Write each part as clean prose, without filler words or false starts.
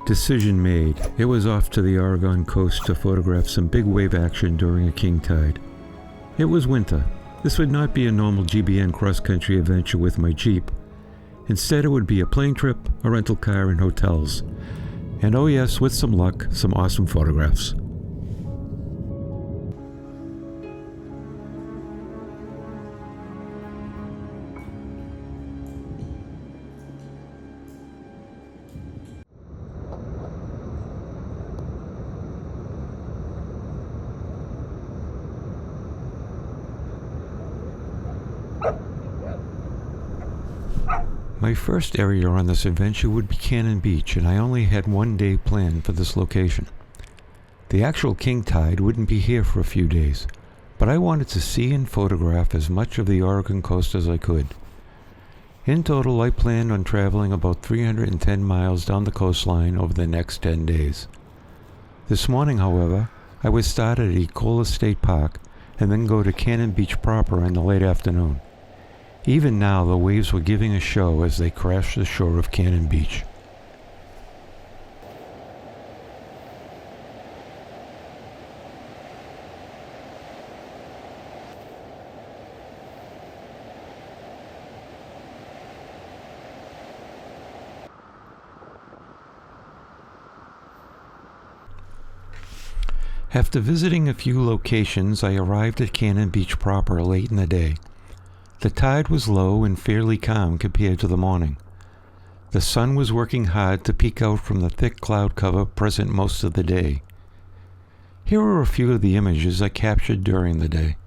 Decision made. It was off to the Oregon coast to photograph some big wave action during a king tide. It was winter. This would not be a normal GBN cross-country adventure with my Jeep. Instead, it would be a plane trip, a rental car, and hotels. And oh yes, with some luck, some awesome photographs. My first area on this adventure would be Cannon Beach, and I only had one day planned for this location. The actual king tide wouldn't be here for a few days, but I wanted to see and photograph as much of the Oregon coast as I could. In total, I planned on traveling about 310 miles down the coastline over the next 10 days. This morning, however, I would start at Ecola State Park and then go to Cannon Beach proper in the late afternoon. Even now, the waves were giving a show as they crashed the shore of Cannon Beach. After visiting a few locations, I arrived at Cannon Beach proper late in the day. The tide was low and fairly calm compared to the morning. The sun was working hard to peek out from the thick cloud cover present most of the day. Here are a few of the images I captured during the day.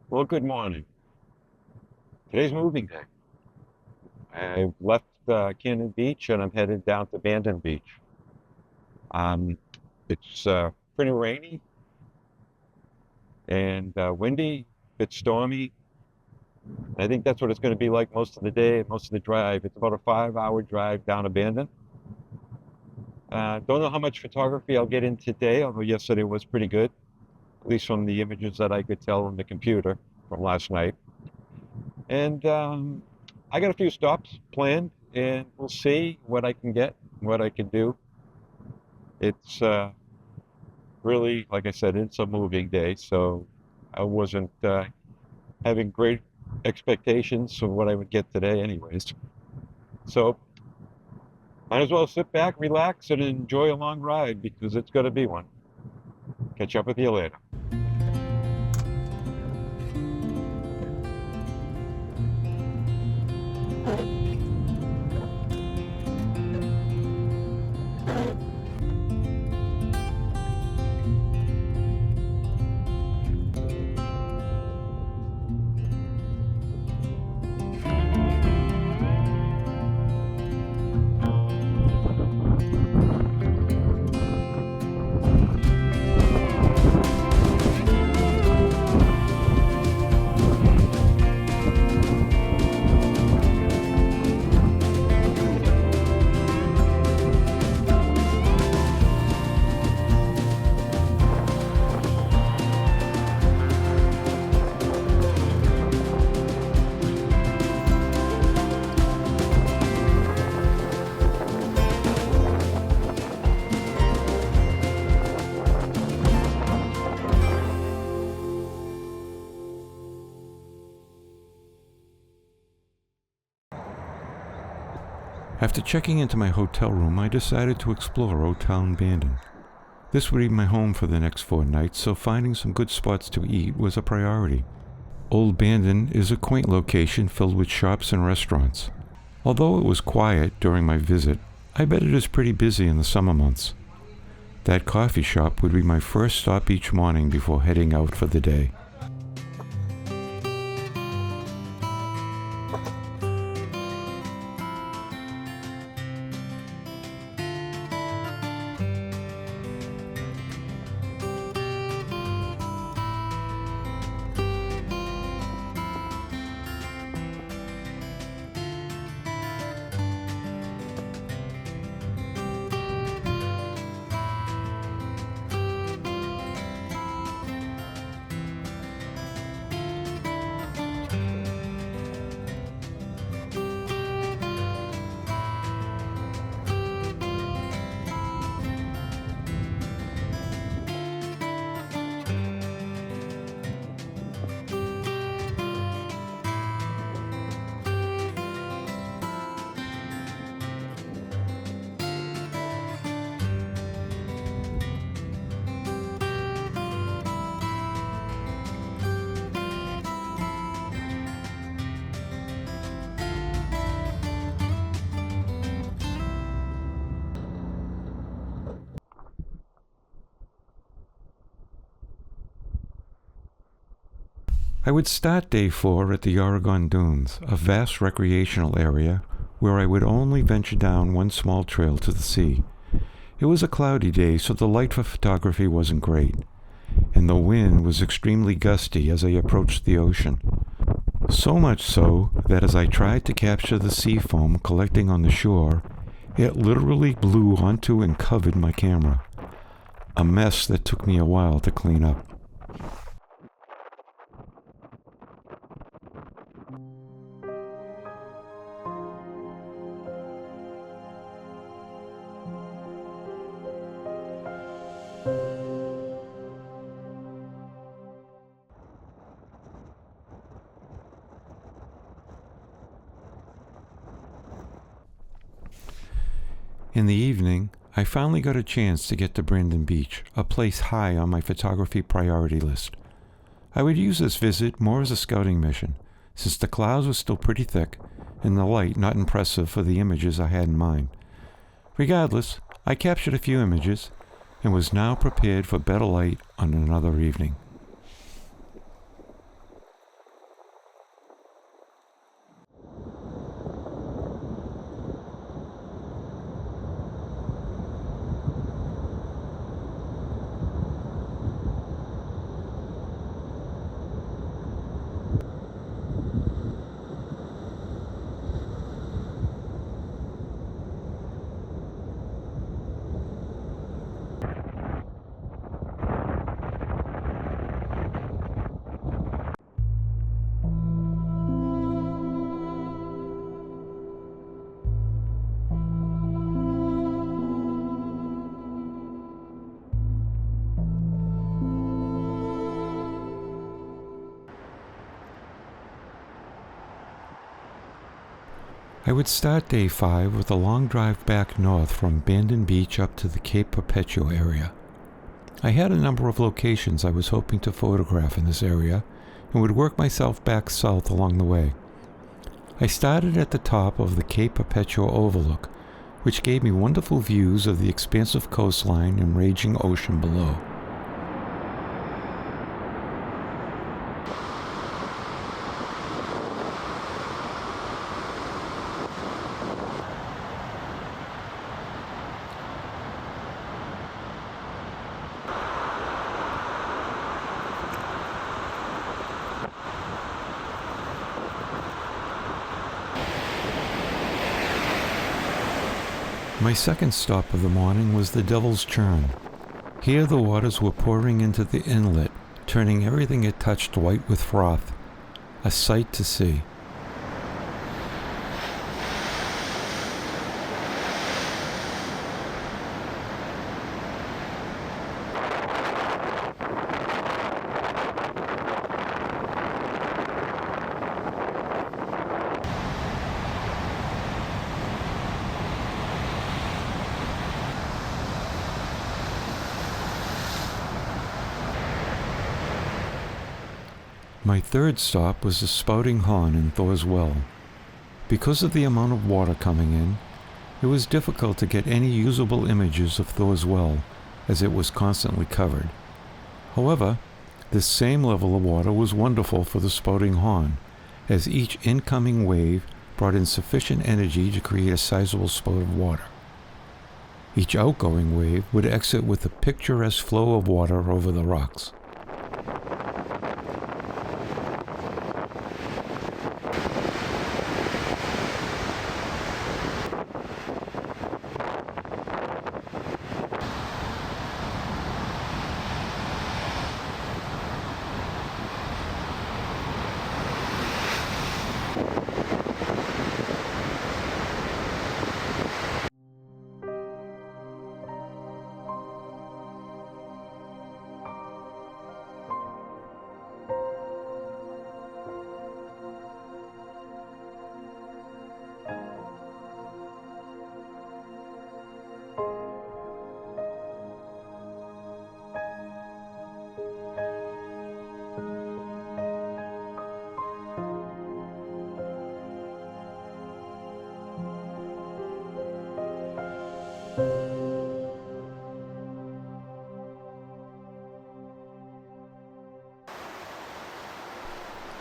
Well, good morning. Today's moving day. I've left Cannon Beach and I'm headed down to Bandon Beach. It's pretty rainy and windy, a bit stormy. I think that's what it's going to be like most of the day, most of the drive. It's about a 5-hour drive down to Bandon. Don't know how much photography I'll get in today, although yesterday was pretty good, at least from the images that I could tell on the computer from last night. And I got a few stops planned, and we'll see what I can get, what I can do. It's really, like I said, it's a moving day, so I wasn't having great expectations of what I would get today anyways. So might as well sit back, relax, and enjoy a long ride because it's going to be one. Catch up with you later. After checking into my hotel room, I decided to explore Old Town Bandon. This would be my home for the next 4 nights, so finding some good spots to eat was a priority. Old Bandon is a quaint location filled with shops and restaurants. Although it was quiet during my visit, I bet it is pretty busy in the summer months. That coffee shop would be my first stop each morning before heading out for the day. I would start day 4 at the Oregon Dunes, a vast recreational area where I would only venture down one small trail to the sea. It was a cloudy day, so the light for photography wasn't great, and the wind was extremely gusty as I approached the ocean. So much so that as I tried to capture the sea foam collecting on the shore, it literally blew onto and covered my camera. A mess that took me a while to clean up. In the evening, I finally got a chance to get to Bandon Beach, a place high on my photography priority list. I would use this visit more as a scouting mission, since the clouds were still pretty thick and the light not impressive for the images I had in mind. Regardless, I captured a few images and was now prepared for better light on another evening. I would start day 5 with a long drive back north from Bandon Beach up to the Cape Perpetual area. I had a number of locations I was hoping to photograph in this area and would work myself back south along the way. I started at the top of the Cape Perpetual overlook, which gave me wonderful views of the expansive coastline and raging ocean below. My second stop of the morning was the Devil's Churn. Here the waters were pouring into the inlet, turning everything it touched white with froth. A sight to see. My third stop was the Spouting Hahn in Thor's Well. Because of the amount of water coming in, it was difficult to get any usable images of Thor's Well, as it was constantly covered. However, this same level of water was wonderful for the Spouting Hahn, as each incoming wave brought in sufficient energy to create a sizable spout of water. Each outgoing wave would exit with a picturesque flow of water over the rocks.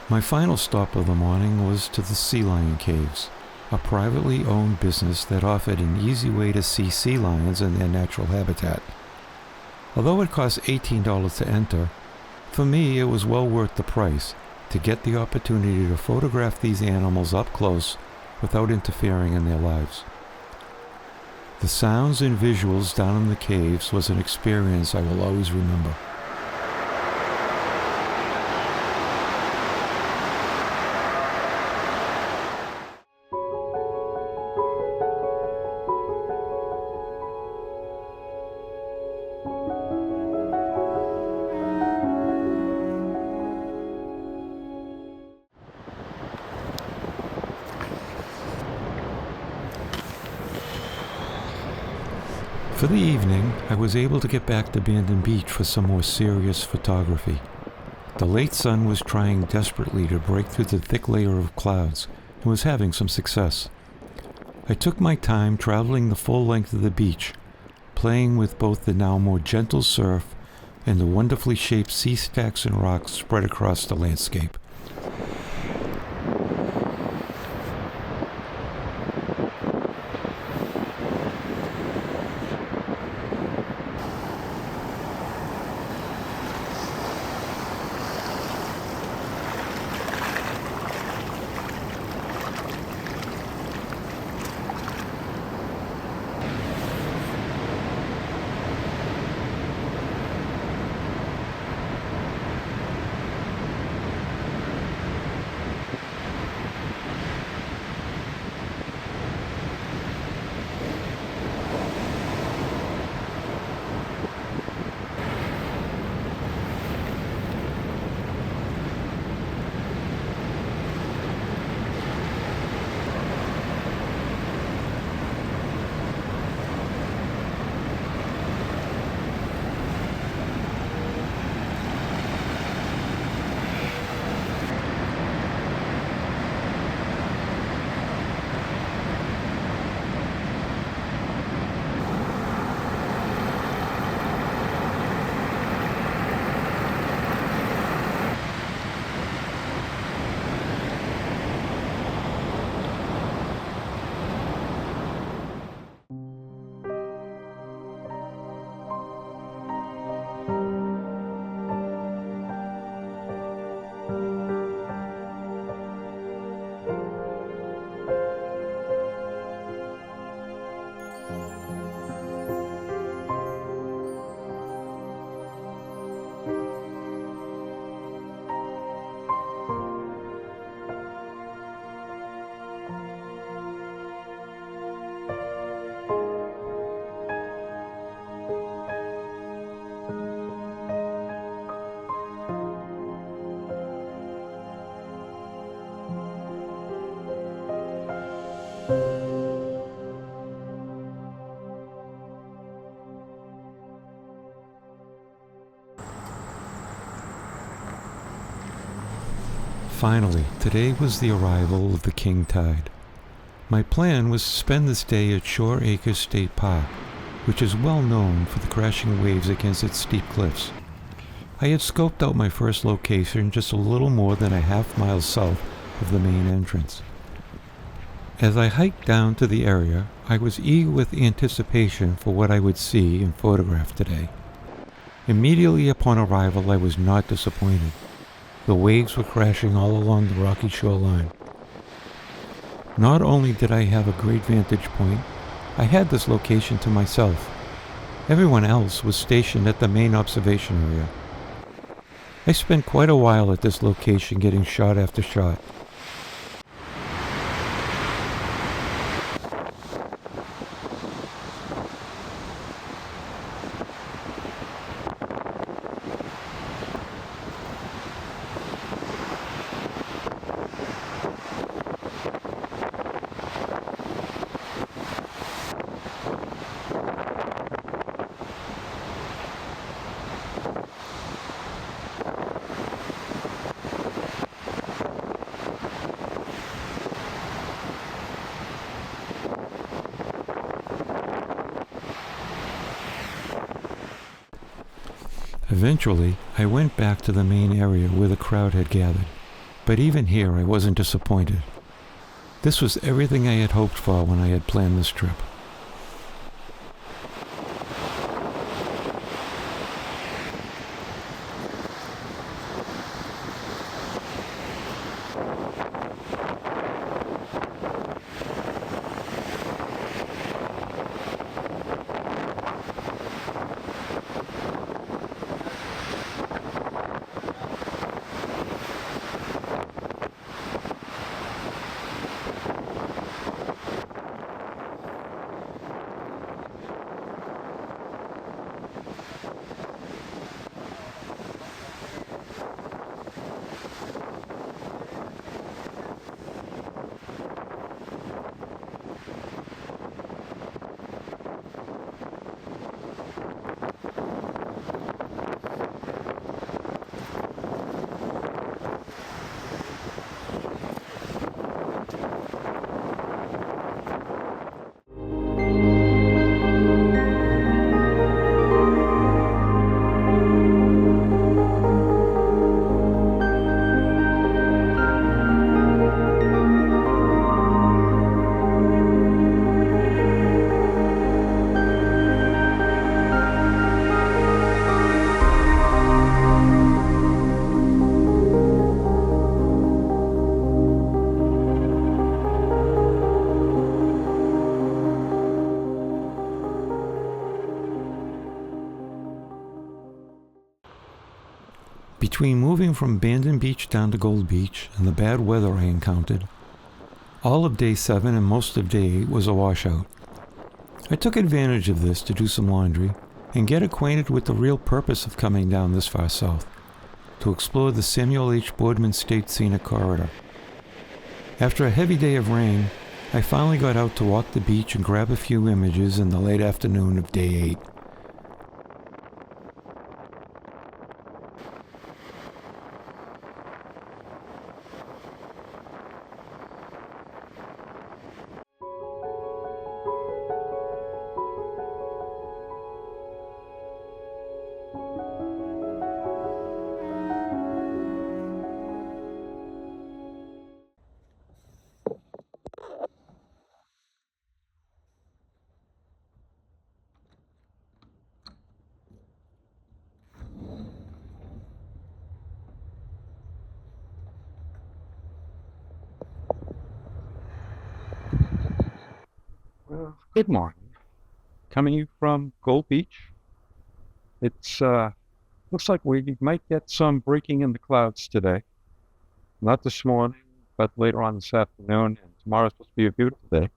My final stop of the morning was to the Sea Lion Caves, a privately owned business that offered an easy way to see sea lions in their natural habitat. Although it cost $18 to enter, for me it was well worth the price to get the opportunity to photograph these animals up close without interfering in their lives. The sounds and visuals down in the caves was an experience I will always remember. For the evening, I was able to get back to Bandon Beach for some more serious photography. The late sun was trying desperately to break through the thick layer of clouds and was having some success. I took my time traveling the full length of the beach, playing with both the now more gentle surf and the wonderfully shaped sea stacks and rocks spread across the landscape. Finally, today was the arrival of the king tide. My plan was to spend this day at Shore Acres State Park, which is well known for the crashing waves against its steep cliffs. I had scoped out my first location just a little more than a half-mile south of the main entrance. As I hiked down to the area, I was eager with anticipation for what I would see and photograph today. Immediately upon arrival, I was not disappointed. The waves were crashing all along the rocky shoreline. Not only did I have a great vantage point, I had this location to myself. Everyone else was stationed at the main observation area. I spent quite a while at this location getting shot after shot. Eventually, I went back to the main area where the crowd had gathered, but even here I wasn't disappointed. This was everything I had hoped for when I had planned this trip. Between moving from Bandon Beach down to Gold Beach and the bad weather I encountered, all of day 7 and most of day 8 was a washout. I took advantage of this to do some laundry and get acquainted with the real purpose of coming down this far south, to explore the Samuel H. Boardman State Scenic Corridor. After a heavy day of rain, I finally got out to walk the beach and grab a few images in the late afternoon of day 8. Well, good morning. Coming from Gold Beach. It's looks like we might get some breaking in the clouds today. Not this morning, but later on this afternoon, and tomorrow's supposed to be a beautiful day.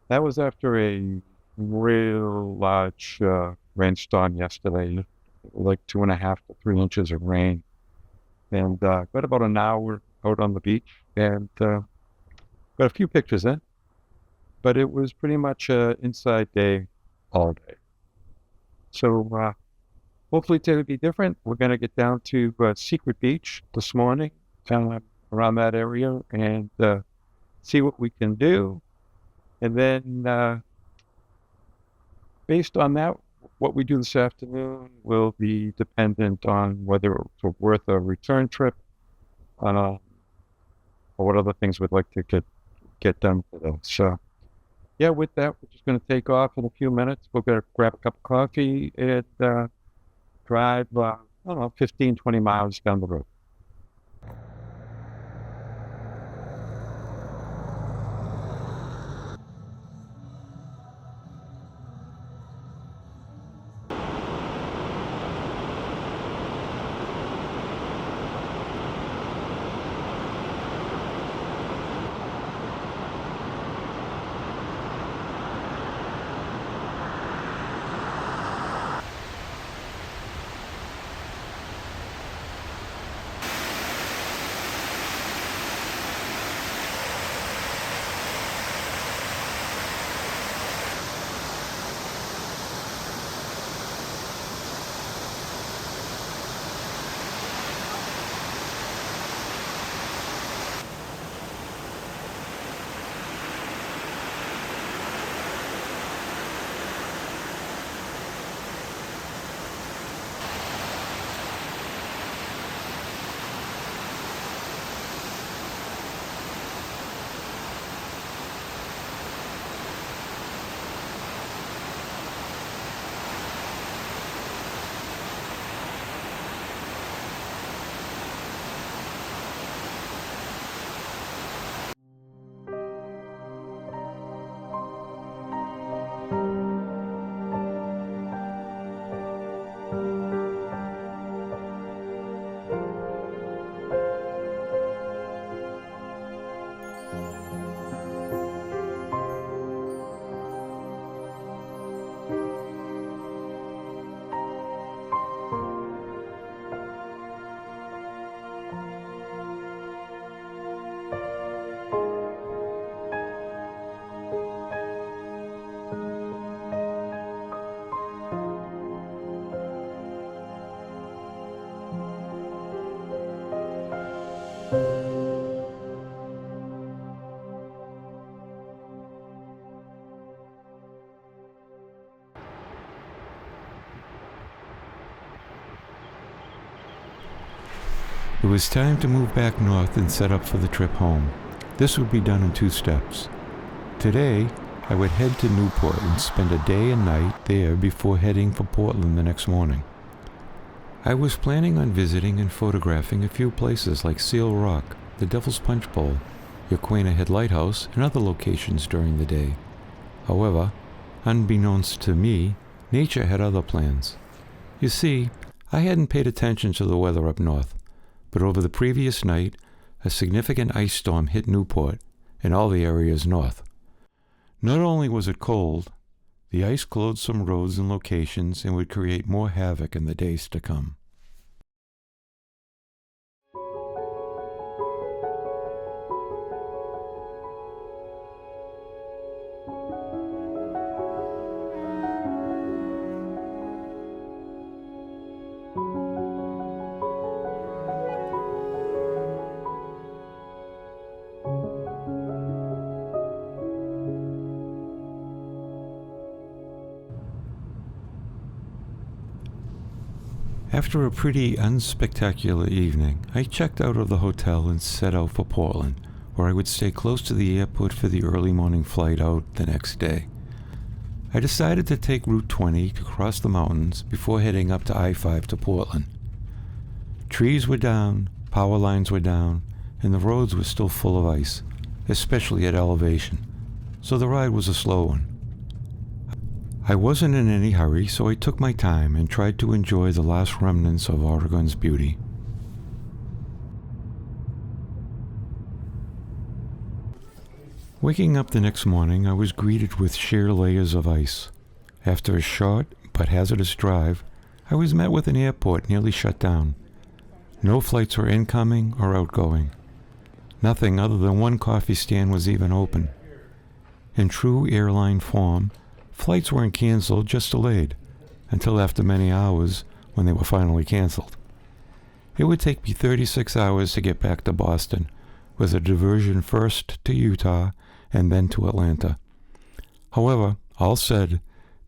That was after a real large rainstorm yesterday, like 2.5 to 3 inches of rain, and got about an hour out on the beach, and got a few pictures in. But it was pretty much an inside day all day. So hopefully today will be different. We're going to get down to Secret Beach this morning time around that area and see what we can do. And then based on that, what we do this afternoon will be dependent on whether it's worth a return trip or what other things we'd like to get done for those. So, yeah, with that, we're just going to take off in a few minutes. We're going to grab a cup of coffee and drive, I don't know, 15, 20 miles down the road. It was time to move back north and set up for the trip home. This would be done in 2 steps. Today, I would head to Newport and spend a day and night there before heading for Portland the next morning. I was planning on visiting and photographing a few places like Seal Rock, the Devil's Punch Bowl, Yaquina Head Lighthouse, and other locations during the day. However, unbeknownst to me, nature had other plans. You see, I hadn't paid attention to the weather up north, but over the previous night, a significant ice storm hit Newport and all the areas north. Not only was it cold, the ice closed some roads and locations and would create more havoc in the days to come. After a pretty unspectacular evening, I checked out of the hotel and set out for Portland, where I would stay close to the airport for the early morning flight out the next day. I decided to take Route 20 to cross the mountains before heading up to I-5 to Portland. Trees were down, power lines were down, and the roads were still full of ice, especially at elevation, so the ride was a slow one. I wasn't in any hurry, so I took my time and tried to enjoy the last remnants of Oregon's beauty. Waking up the next morning, I was greeted with sheer layers of ice. After a short but hazardous drive, I was met with an airport nearly shut down. No flights were incoming or outgoing. Nothing other than one coffee stand was even open. In true airline form, flights weren't canceled, just delayed, until after many hours when they were finally canceled. It would take me 36 hours to get back to Boston, with a diversion first to Utah and then to Atlanta. However, all said,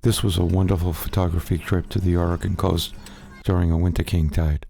this was a wonderful photography trip to the Oregon coast during a winter king tide.